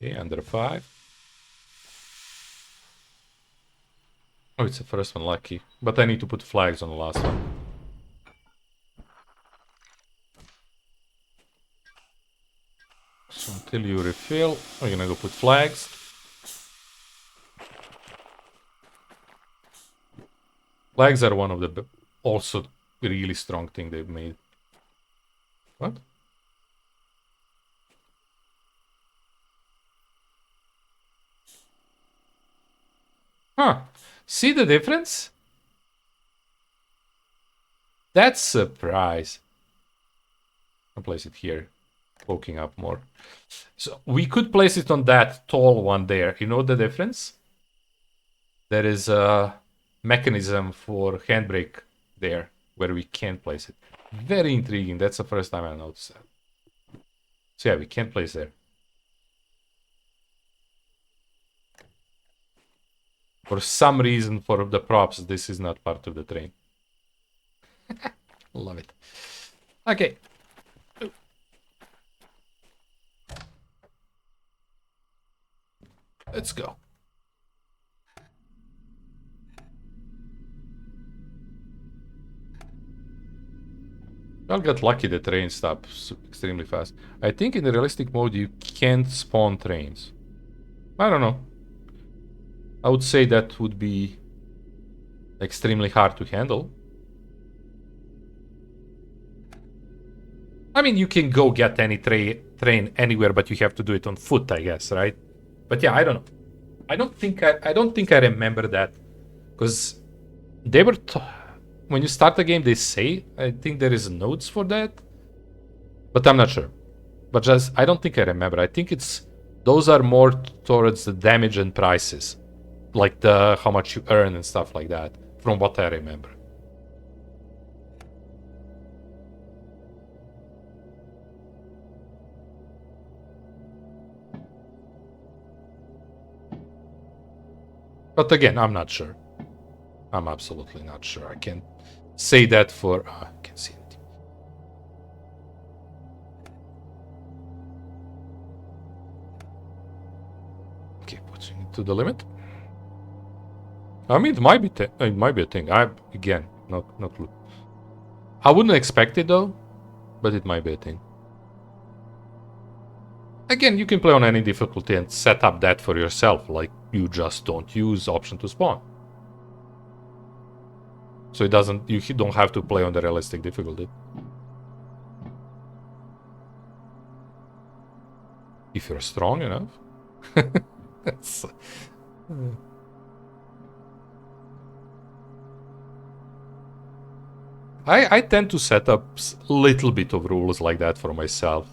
Okay, under 5. Oh, it's the first one, lucky. But I need to put flags on the last one. So until you refill, we're gonna go put flags. Flags are one of the also really strong thing they've made. What? Huh. See the difference? That's a surprise. I'll place it here, poking up more. So we could place it on that tall one there. You know the difference? There is a mechanism for handbrake there where we can place it. Very intriguing. That's the first time I noticed that. So yeah, we can place there. For some reason, for the props, this is not part of the train. Love it. Okay. Let's go. I'll get lucky the train stops extremely fast. I think in the realistic mode you can't spawn trains. I don't know. I would say that would be extremely hard to handle. I mean, you can go get any train anywhere, but you have to do it on foot, I guess, right? But yeah, I don't know. I don't think I remember that, because they were when you start the game, they say I think there is nodes for that, but I'm not sure. But just I don't think I remember. I think those are more towards the damage and prices, like the how much you earn and stuff like that, from what I remember. But again, I'm not sure. I'm absolutely not sure. I can't say that for... I can't see it. Okay, pushing it to the limit. I mean, it might be a thing. Again, not clue. I wouldn't expect it though, but it might be a thing. Again, you can play on any difficulty and set up that for yourself, like you just don't use option to spawn. So you don't have to play on the realistic difficulty. If you're strong enough. I tend to set up a little bit of rules like that for myself.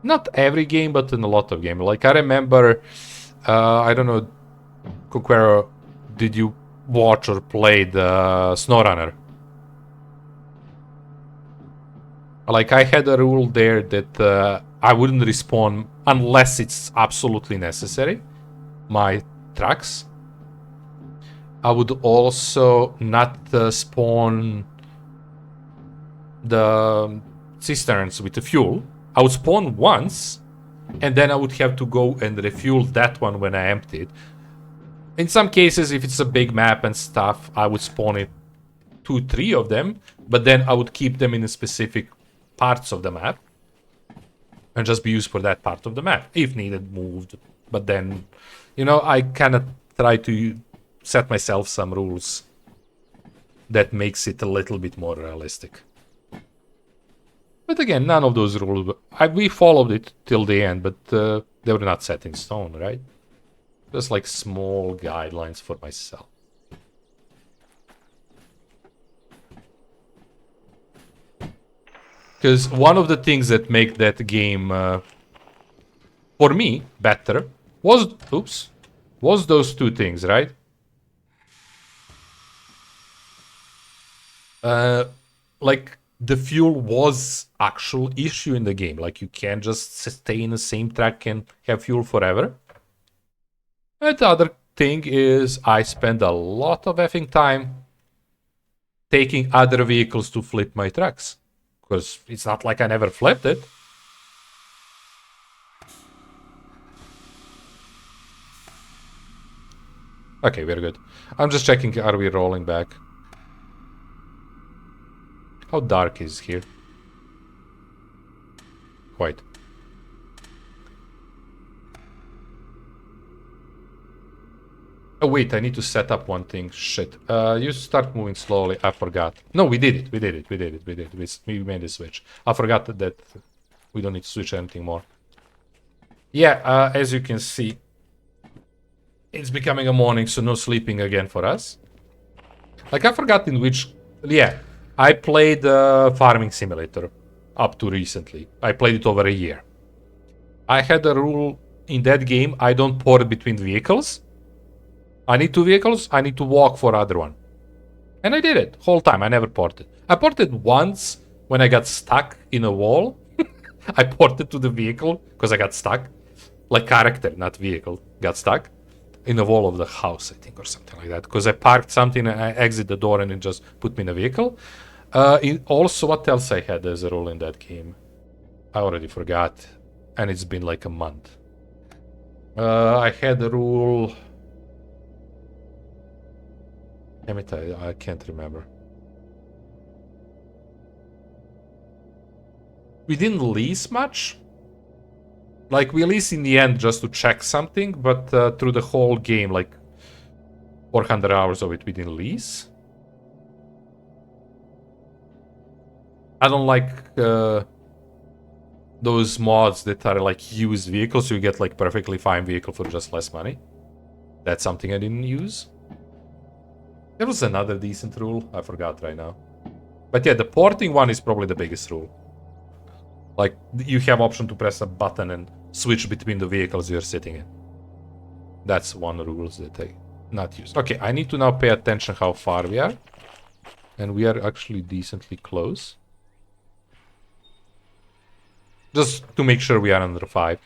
Not every game, but in a lot of games. Like I remember, I don't know, Conqueror, did you watch or play the SnowRunner? Like I had a rule there that I wouldn't respawn unless it's absolutely necessary. My trucks. I would also not spawn the cisterns with the fuel. I would spawn once, and then I would have to go and refuel that one when I empty it. In some cases, if it's a big map and stuff, I would spawn it 2-3 of them, but then I would keep them in specific parts of the map and just be used for that part of the map. If needed, moved. But then, you know, I kind of try to set myself some rules that makes it a little bit more realistic. But again, none of those rules... we followed it till the end, but they were not set in stone, right? Just like small guidelines for myself. Because one of the things that make that game, for me, better, was those two things, right? Like... the fuel was actual issue in the game. Like you can't just stay in the same track and have fuel forever. And the other thing is I spend a lot of effing time taking other vehicles to flip my trucks. Because it's not like I never flipped it. Okay, we're good. I'm just checking, are we rolling back? How dark is here? Quite. Oh wait, I need to set up one thing. Shit. You start moving slowly. I forgot. No, we did it. We did it. We made the switch. I forgot that we don't need to switch anything more. Yeah, as you can see, it's becoming a morning, so no sleeping again for us. Like, I forgot in which... Yeah, I played Farming Simulator up to recently. I played it over a year. I had a rule in that game, I don't port between vehicles. I need 2 vehicles, I need to walk for other one. And I did it, whole time, I never ported. I ported once when I got stuck in a wall. I ported to the vehicle, because I got stuck. Like character, not vehicle, got stuck. In the wall of the house, I think, or something like that. Because I parked something and I exit the door and it just put me in a vehicle. Also, what else I had as a rule in that game? I already forgot. And it's been like a month. I had a rule... Damn it, I can't remember. We didn't lease much. Like, we lease in the end just to check something, but through the whole game, like 400 hours of it, we didn't lease. I don't like those mods that are like used vehicles, so you get like perfectly fine vehicle for just less money. That's something I didn't use. There was another decent rule, I forgot right now. But yeah, the porting one is probably the biggest rule. Like, you have option to press a button and switch between the vehicles you're sitting in. That's one of the rules that I not use. Okay, I need to now pay attention how far we are. And we are actually decently close. Just to make sure we are under 5.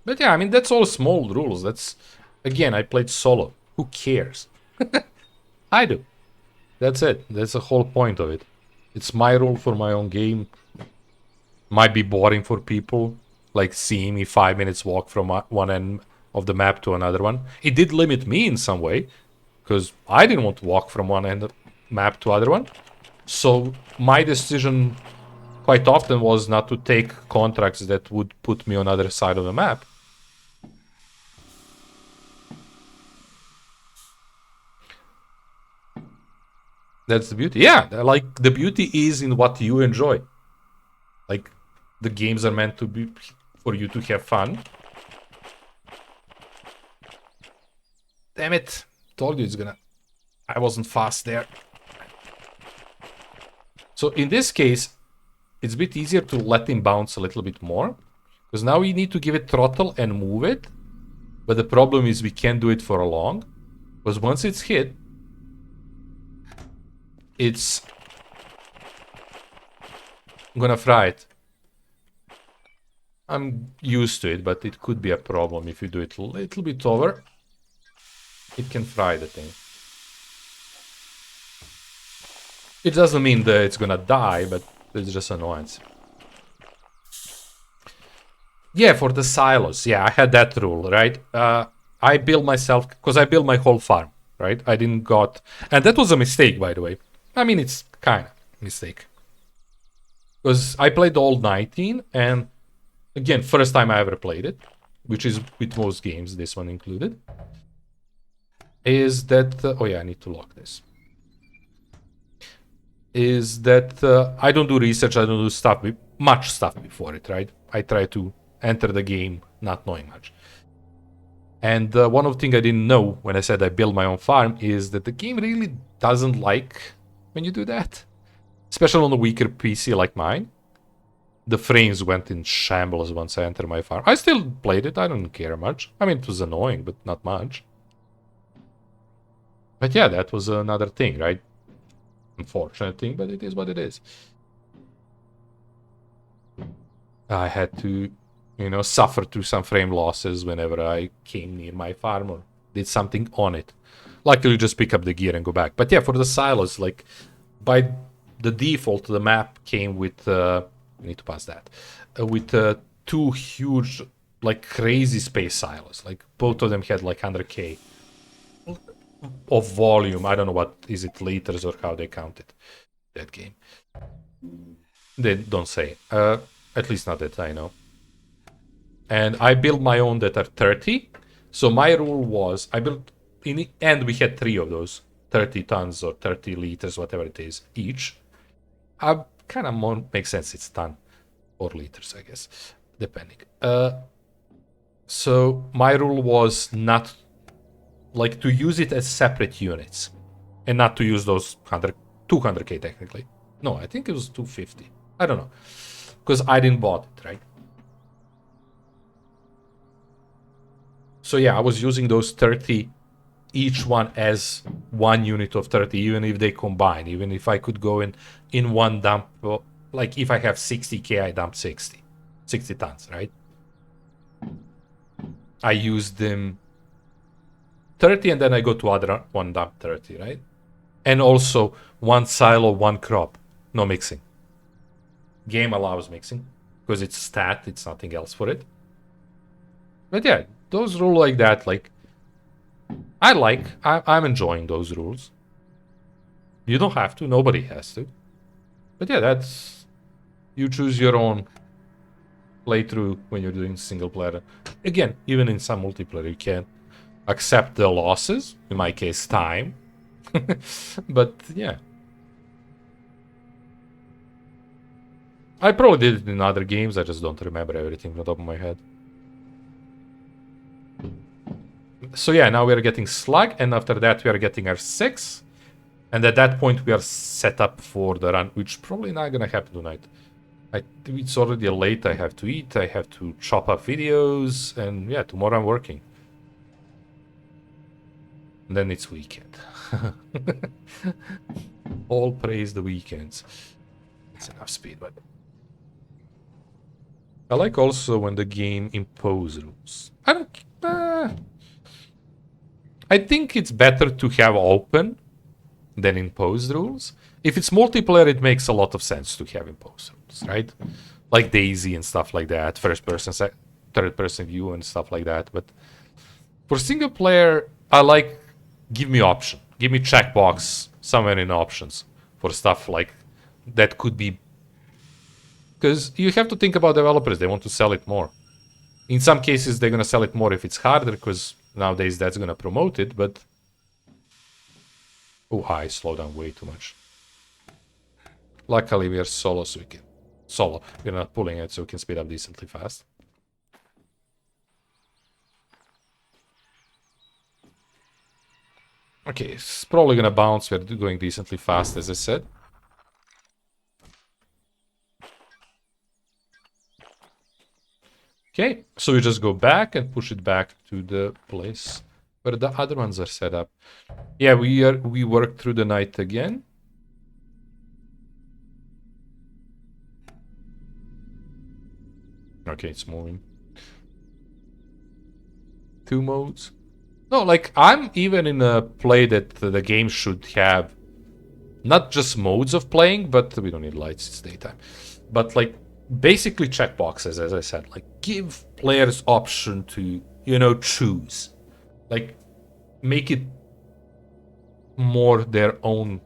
But yeah, I mean, that's all small rules. That's, again, I played solo. Who cares? I do. That's it. That's the whole point of it. It's my rule for my own game. Might be boring for people, like seeing me 5 minutes walk from one end of the map to another one. It did limit me in some way, because I didn't want to walk from one end of the map to other one. So my decision quite often was not to take contracts that would put me on the other side of the map. That's the beauty. Yeah, like, the beauty is in what you enjoy. Like, the games are meant to be for you to have fun. Damn it. Told you it's gonna... I wasn't fast there. So in this case, it's a bit easier to let him bounce a little bit more. Because now we need to give it throttle and move it. But the problem is we can't do it for long. Because once it's hit, it's gonna fry it. I'm used to it, but it could be a problem if you do it a little bit over. It can fry the thing. It doesn't mean that it's gonna die, but it's just annoyance. Yeah, for the silos. Yeah, I had that rule, right? I built myself, because I built my whole farm, right? I didn't got... And that was a mistake, by the way. I mean, it's kind of a mistake. Because I played all 19, and again, first time I ever played it, which is with most games, this one included, is that... oh yeah, I need to lock this. Is that I don't do research, I don't do stuff, much stuff before it, right? I try to enter the game not knowing much. And one of the things I didn't know when I said I build my own farm is that the game really doesn't like when you do that. Especially on a weaker PC like mine. The frames went in shambles once I entered my farm. I still played it, I don't care much. I mean, it was annoying, but not much. But yeah, that was another thing, right? Unfortunate thing, but it is what it is. I had to, you know, suffer through some frame losses whenever I came near my farm or did something on it. Luckily, just pick up the gear and go back. But yeah, for the silos, like, by the default, the map came with... we need to pass that. With 2 huge like crazy space silos. Like both of them had like 100k of volume. I don't know what is it, liters or how they count it. That game. They don't say. At least not that I know. And I built my own that are 30. So my rule was I built in the end we had 3 of those 30 tons or 30 liters, whatever it is, each. Kind of more makes sense. It's ton or liters, I guess, depending. So my rule was not like to use it as separate units and not to use those 200k technically. No, I think it was 250. I don't know, because I didn't bought it, right? So yeah, I was using those 30, each one as one unit of 30, even if they combine, even if I could go in one dump, like if I have 60k, I dump 60 tons, right? I use them 30 and then I go to other one dump 30, right? And also one silo, one crop, no mixing. Game allows mixing because it's stat, it's nothing else for it. But yeah, those rules like that, like I'm enjoying those rules. You don't have to, nobody has to. But yeah, that's, you choose your own playthrough when you're doing single player. Again, even in some multiplayer, you can accept the losses, in my case, time. But yeah. I probably did it in other games, I just don't remember everything from the top of my head. So yeah, now we are getting slug, and after that we are getting our 6. And at that point we are set up for the run, which probably not gonna happen tonight. It's already late, I have to eat, I have to chop up videos, and yeah, tomorrow I'm working. And then it's weekend. All praise the weekends. It's enough speed, but... I like also when the game imposes rules. I think it's better to have open than imposed rules. If it's multiplayer, it makes a lot of sense to have imposed rules, right? Like Daisy and stuff like that, first person, third person view and stuff like that. But for single player, I like, give me option. Give me checkbox somewhere in options for stuff like that could be... Because you have to think about developers, they want to sell it more. In some cases, they're going to sell it more if it's harder, because nowadays that's going to promote it, but... Oh, I slow down way too much. Luckily, we are solo, so we can... Solo. We're not pulling it, so we can speed up decently fast. Okay, it's probably going to bounce. We're going decently fast, as I said. Okay, so we just go back and push it back to the place where the other ones are set up. Yeah, we work through the night again. Okay, it's moving. 2 modes. No, like, I'm even in a play that the game should have not just modes of playing, but we don't need lights, it's daytime. But, like, basically checkboxes, as I said. Like, give players option to, you know, choose. Like, make it more their own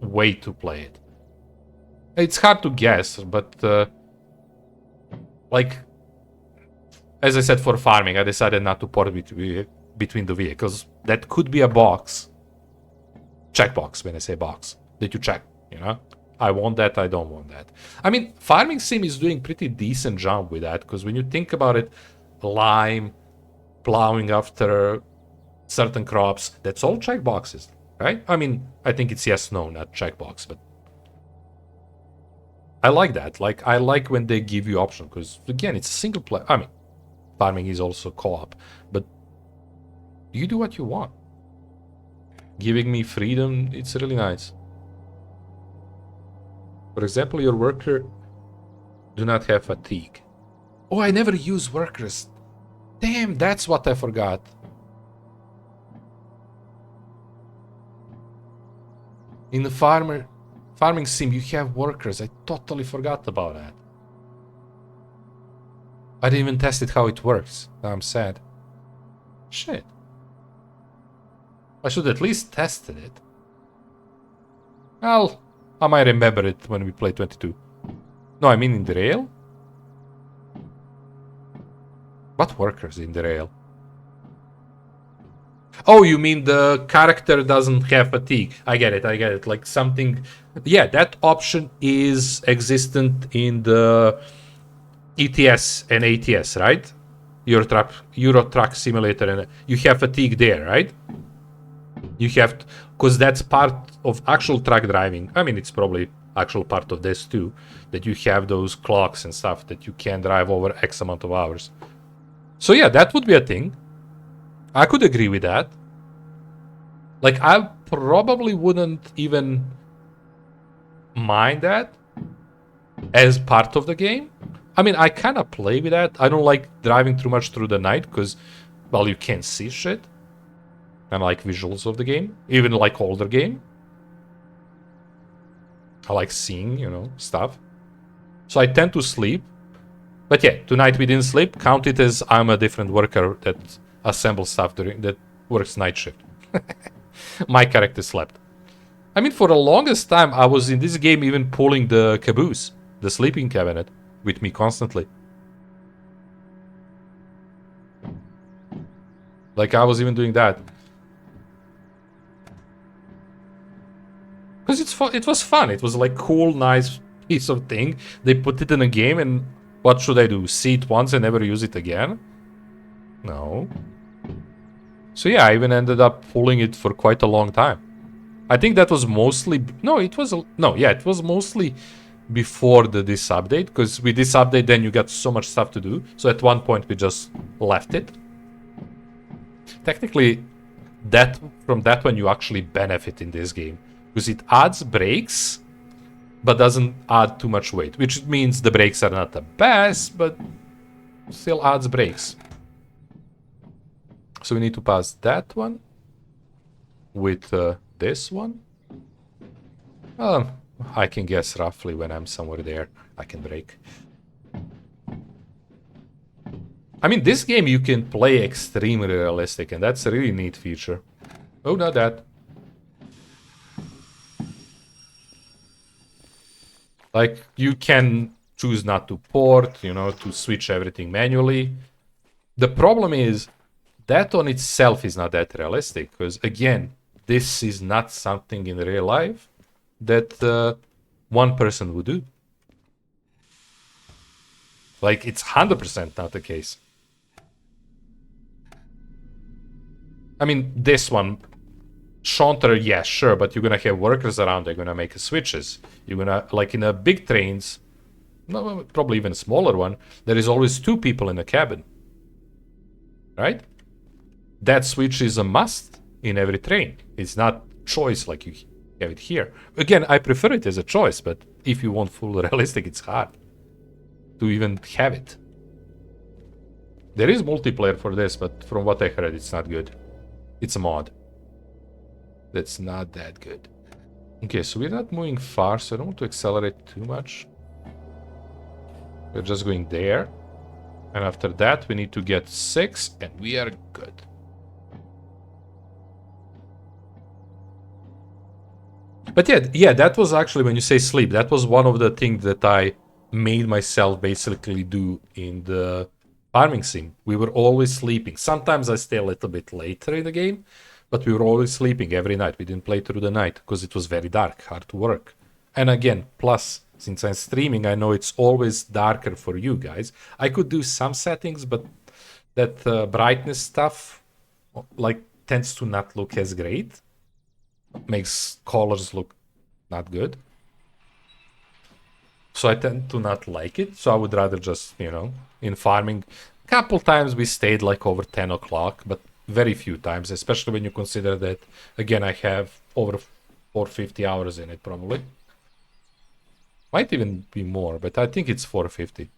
way to play it. It's hard to guess, but, like, as I said, for farming, I decided not to port between the vehicles. That could be a box. Checkbox, when I say box. That you check, you know? I want that, I don't want that. I mean, Farming Sim is doing pretty decent job with that, because when you think about it, lime, plowing after certain crops, that's all checkboxes, right? I mean, I think it's yes, no, not checkbox, but I like that. Like, I like when they give you option, because again, it's a single player. I mean, farming is also co-op, but you do what you want. Giving me freedom, it's really nice. For example, your worker do not have fatigue. Oh, I never use workers. Damn, that's what I forgot. In the farming sim, you have workers. I totally forgot about that. I didn't even test it how it works. I'm sad. Shit. I should at least tested it. Well, I might remember it when we play 22. No, I mean in Derail? What workers in Derail? Oh, you mean the character doesn't have fatigue. I get it. Like something... Yeah, that option is existent in the ETS and ATS, right? Euro Truck Simulator, and you have fatigue there, right? You have... Because that's part of actual truck driving. I mean, it's probably actual part of this too. That you have those clocks and stuff that you can drive over X amount of hours. So yeah, that would be a thing. I could agree with that. Like, I probably wouldn't even mind that as part of the game. I mean, I kind of play with that. I don't like driving too much through the night because, well, you can't see shit. And I like visuals of the game, even like older game. I like seeing, you know, stuff. So I tend to sleep. But yeah, tonight we didn't sleep. Count it as I'm a different worker that assembles stuff that works night shift. My character slept. I mean, for the longest time, I was in this game even pulling the caboose, the sleeping cabinet, with me constantly. Like, I was even doing that. Because it was fun. It was like cool, nice piece of thing. They put it in a game, and what should I do? See it once and never use it again? No. So yeah, I even ended up pulling it for quite a long time. I think that was mostly... No, it was... No, yeah, it was mostly before this update. Because with this update, then you got so much stuff to do. So at one point, we just left it. Technically, from that one, you actually benefit in this game. Because it adds brakes, but doesn't add too much weight. Which means the brakes are not the best, but still adds brakes. So we need to pass that one with this one. I can guess roughly when I'm somewhere there, I can brake. I mean, this game you can play extremely realistic, and that's a really neat feature. Oh, not that. Like, you can choose not to port, you know, to switch everything manually. The problem is, that on itself is not that realistic, because again, this is not something in real life that one person would do. Like, it's 100% not the case. I mean, this one, Shaunter, yeah, sure, but you're gonna have workers around, they're gonna make switches. You're gonna, like in a big trains, no, probably even smaller one, there is always 2 people in the cabin. Right? That switch is a must in every train. It's not choice like you have it here. Again, I prefer it as a choice, but if you want full realistic, it's hard to even have it. There is multiplayer for this, but from what I heard, it's not good. It's a mod. That's not that good. Okay, so we're not moving far, so I don't want to accelerate too much. We're just going there. And after that, we need to get 6, and we are good. But yeah, that was actually, when you say sleep, that was one of the things that I made myself basically do in the farming sim. We were always sleeping. Sometimes I stay a little bit later in the game, but we were always sleeping every night. We didn't play through the night because it was very dark, hard to work. And again, plus, since I'm streaming, I know it's always darker for you guys. I could do some settings, but that brightness stuff, like, tends to not look as great. Makes colors look not good. So I tend to not like it. So I would rather just, you know, in farming, a couple times we stayed like over 10 o'clock, but very few times, especially when you consider that, again, I have over 450 hours in it probably. Might even be more, but I think it's 450.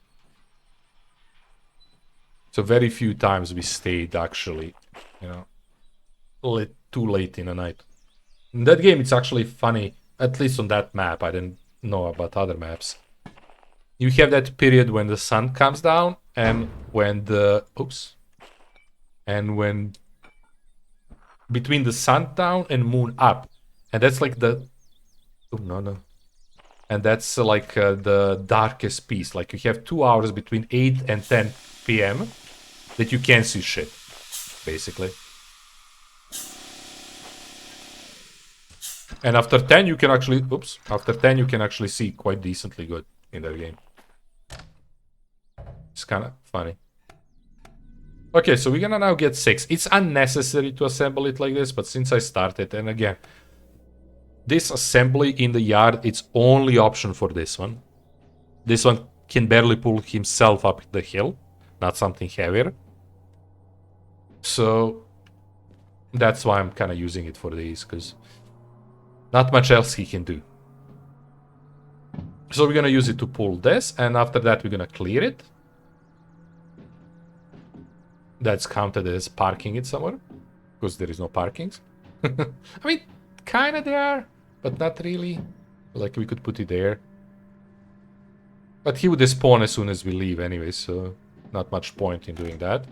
So very few times we stayed actually, you know, too late in the night. In that game, it's actually funny, at least on that map. I didn't know about other maps. You have that period when the sun comes down, and when the when between the sun down and moon up, and that's like the and that's like the darkest piece. Like you have 2 hours between 8 and 10 p.m. that you can't see shit, basically. And after 10 you can actually after 10 you can actually see quite decently good in that game. It's kind of funny. Okay, so we're gonna now get 6. It's unnecessary to assemble it like this, but since I started, and again, this assembly in the yard, it's only option for this one. This one can barely pull himself up the hill, not something heavier. So that's why I'm kind of using it for these, because not much else he can do. So we're gonna use it to pull this, and after that we're gonna clear it. That's counted as parking it somewhere, because there is no parkings. I mean, kind of there, but not really. Like, we could put it there. But he would despawn as soon as we leave anyway, so not much point in doing that.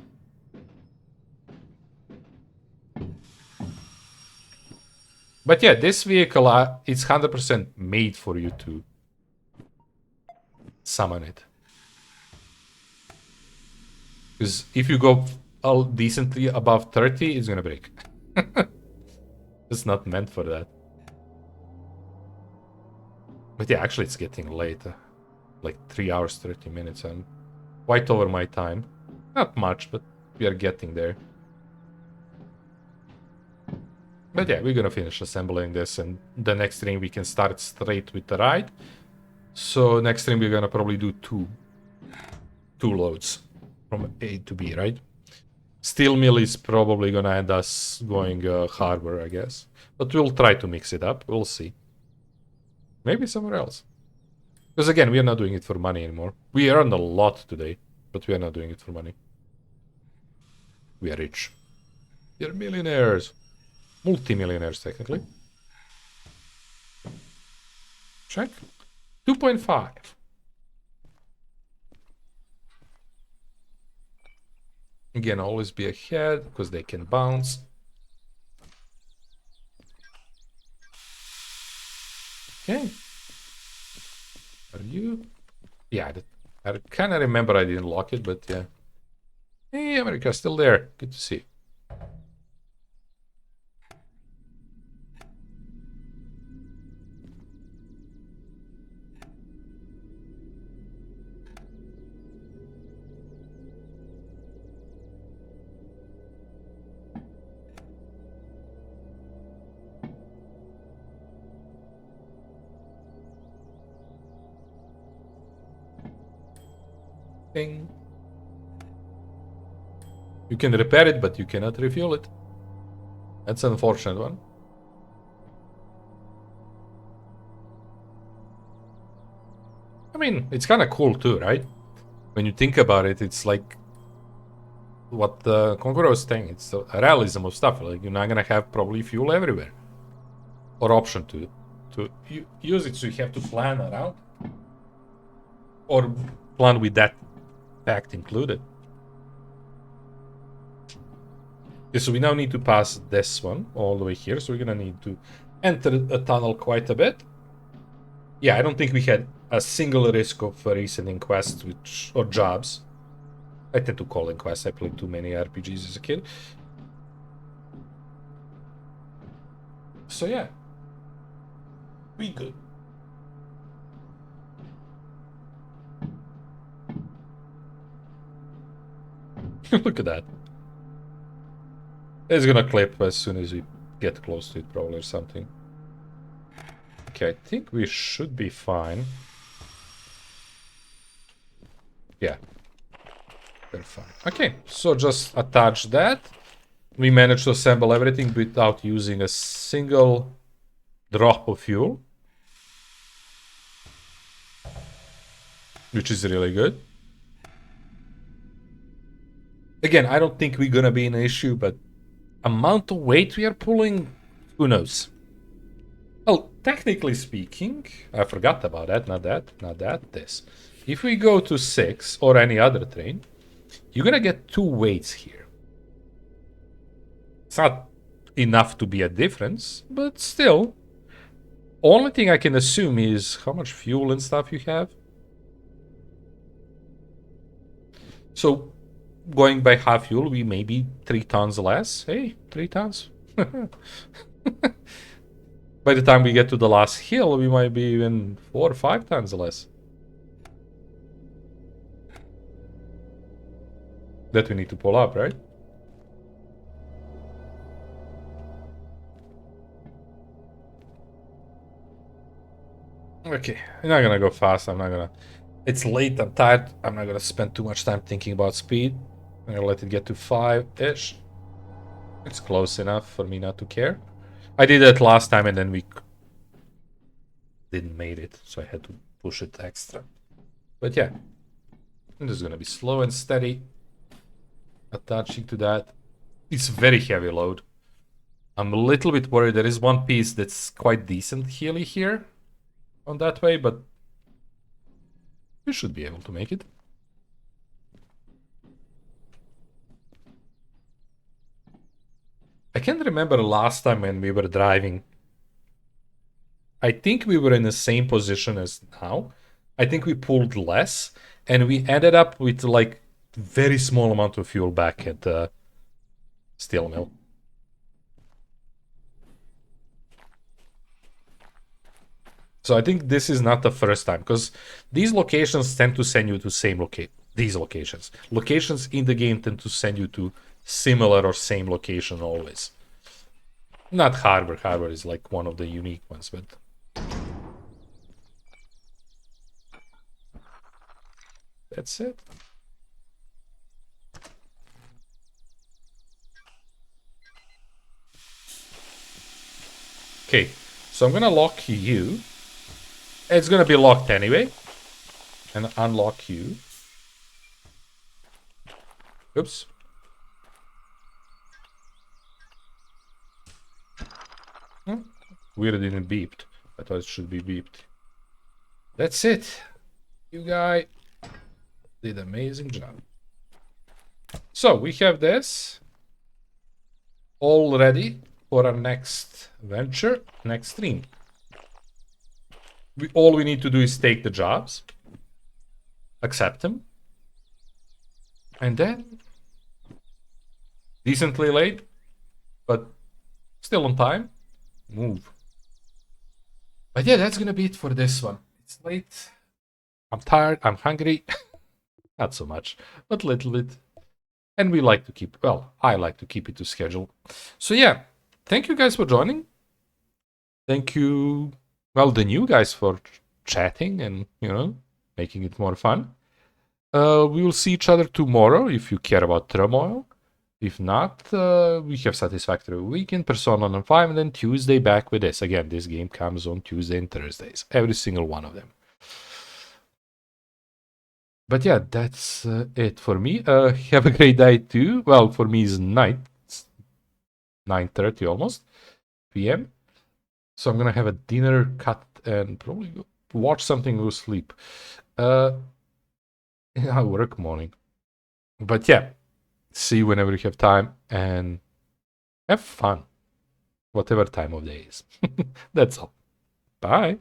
But yeah, this vehicle, it's 100% made for you to summon it. Because if you go all decently above 30, it's gonna break. It's not meant for that. But yeah, actually it's getting late. Like 3 hours, 30 minutes. I'm quite over my time. Not much, but we are getting there. But yeah, we're gonna finish assembling this, and the next stream we can start straight with the ride. So next stream we're gonna probably do two loads from A to B, right? Steel mill is probably gonna end us going harbor, I guess. But we'll try to mix it up. We'll see. Maybe somewhere else. Because again, we are not doing it for money anymore. We earned a lot today, but we are not doing it for money. We are rich. We are millionaires. Multi-millionaires, technically. Check. 2.5. Again, always be ahead, because they can bounce. Okay. Are you? Yeah, I kind of remember I didn't lock it, but yeah. Hey, America, still there. Good to see you. Ding. You can repair it, but you cannot refuel it. That's an unfortunate one. I mean, it's kind of cool too, right? When you think about it, it's like what the Conqueror was saying. It's a realism of stuff. Like, you're not gonna have probably fuel everywhere, or option to use it, so you have to plan around, or plan with that fact included. Okay, so we now need to pass this one all the way here, so we're gonna need to enter a tunnel quite a bit. Yeah, I don't think we had a single risk of resetting quests or jobs. I tend to call them quests. I played too many RPGs as a kid. So yeah, we good. Look at that. It's gonna clip as soon as we get close to it, probably, or something. Okay, I think we should be fine. Yeah. We're fine. Okay, so just attach that. We managed to assemble everything without using a single drop of fuel, which is really good. Again, I don't think we're gonna be an issue, but amount of weight we are pulling, who knows? Well, technically speaking, I forgot about that, not that, this. If we go to 6 or any other train, you're gonna get 2 weights here. It's not enough to be a difference, but still. Only thing I can assume is how much fuel and stuff you have. So, going by half fuel, we may be 3 tons less. Hey, 3 tons. By the time we get to the last hill, we might be even 4 or 5 tons less. That we need to pull up, right? Okay, I'm not gonna go fast. I'm not gonna... It's late, I'm tired. I'm not gonna spend too much time thinking about speed. I'm gonna let it get to 5-ish. It's close enough for me not to care. I did that last time and then we didn't make it, so I had to push it extra. But yeah, I'm just gonna be slow and steady. Attaching to that. It's very heavy load. I'm a little bit worried. There is one piece that's quite decent hilly here on that way, but we should be able to make it. I can't remember last time when we were driving. I think we were in the same position as now. I think we pulled less, and we ended up with like very small amount of fuel back at the steel mill. So I think this is not the first time, because these locations tend to send you to same locate. These locations. Locations in the game tend to send you to similar or same location always. Not Harbor. Harbor is like one of the unique ones, but... That's it. Okay, so I'm gonna lock you. It's gonna be locked anyway. And unlock you. Oops. Weird, it didn't beeped. I thought it should be beeped. That's it. You guy did amazing job. So we have this all ready for our next venture, next stream. All we need to do is take the jobs, accept them, and then decently late, but still on time, move. But yeah, that's gonna be it for this one. It's late. I'm tired. I'm hungry. Not so much, but a little bit. And we like to keep, well, I like to keep it to schedule. So yeah, thank you guys for joining. Thank you, well, the new guys for chatting and, you know, making it more fun. We will see each other tomorrow if you care about turmoil. If not, we have Satisfactory Weekend, Persona 5, and then Tuesday back with this. Again, this game comes on Tuesday and Thursdays. Every single one of them. But yeah, that's it for me. Have a great day too. Well, for me it's night. It's 9:30 almost p.m. So I'm gonna have a dinner, cut, and probably watch something, go sleep. I work morning. But yeah, see you whenever you have time and have fun. Whatever time of day is. That's all. Bye.